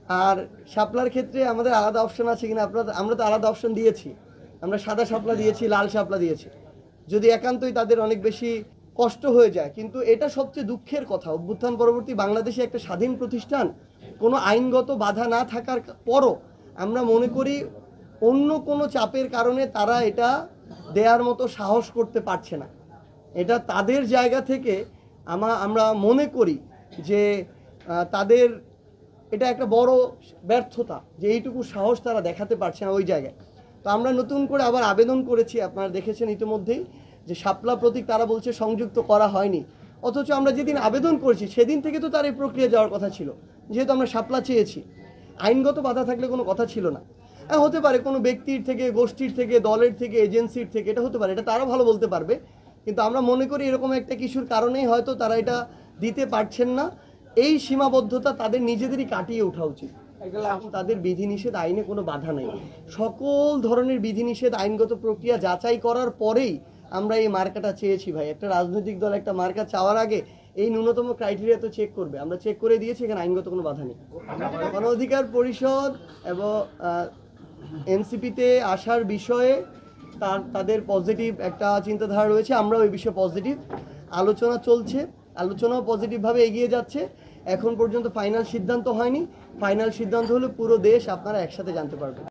আর শাপলার ক্ষেত্রে আমাদের আলাদা অপশন আছে কিনা, আমরা তো আলাদা অপশন দিয়েছি। আমরা সাদা শাপলা দিয়েছি, লাল শাপলা দিয়েছি। যদি একান্তই তাদের অনেক বেশি কষ্ট হয়ে যায়, কিন্তু এটা সবচেয়ে দুঃখের কথা, অভ্যুত্থান পরবর্তী বাংলাদেশে একটা স্বাধীন প্রতিষ্ঠান, কোনো আইনগত বাধা না থাকার পরও আমরা মনে করি অন্য কোনো চাপের কারণে তারা এটা দেওয়ার মতো সাহস করতে পারছে না। এটা তাদের জায়গা থেকে আমরা মনে করি যে তাদের এটা একটা বড় ব্যর্থতা, যে এইটুকু সাহস তারা দেখাতে পারছে না ওই জায়গায়। তো আমরা নতুন করে আবার আবেদন করেছি, আপনারা দেখেছেন ইতিমধ্যেই, যে শাপলা প্রতীক তারা বলছে সংযুক্ত করা হয়নি, অথচ আমরা যেদিন আবেদন করেছি সেদিন থেকে তো তার এই প্রক্রিয়া যাওয়ার কথা ছিল, যেহেতু আমরা শাপলা চেয়েছি। আইনগত বাধা থাকলে কোনো কথা ছিল না। হ্যাঁ, হতে পারে কোনো ব্যক্তির থেকে, গোষ্ঠীর থেকে, দলের থেকে, এজেন্সির থেকে, এটা হতে পারে, এটা তারা ভালো বলতে পারবে। কিন্তু আমরা মনে করি এরকম একটা কিছুর কারণেই হয়তো তারা এটা দিতে পারছেন না। এই সীমাবদ্ধতা তাদের নিজেদেরই কাটিয়ে ওঠা উচিত। তাদের বিধিনিষেধ আইনে কোনো বাধা নেই, সকল ধরনের বিধিনিষেধ আইনগত প্রক্রিয়া যাচাই করার পরেই আমরা এই মার্কাটা চেয়েছি। ভাই, একটা রাজনৈতিক দল একটা মার্কা চাওয়ার আগে এই ন্যূনতম ক্রাইটেরিয়া তো চেক করবে। আমরা চেক করে দিয়েছি, এখানে আইনগত কোনো বাধা নেই। গণ অধিকার পরিষদ এবং এনসিপিতে আসার বিষয়ে তাদের পজিটিভ একটা চিন্তাধারা রয়েছে, আমরাও এই বিষয়ে পজিটিভ। আলোচনা চলছে, আলোচনাও পজিটিভভাবে এগিয়ে যাচ্ছে। এখন পর্যন্ত ফাইনাল সিদ্ধান্ত হয়নি। ফাইনাল সিদ্ধান্ত হলে পুরো দেশ আপনারা একসাথে জানতে পারবেন।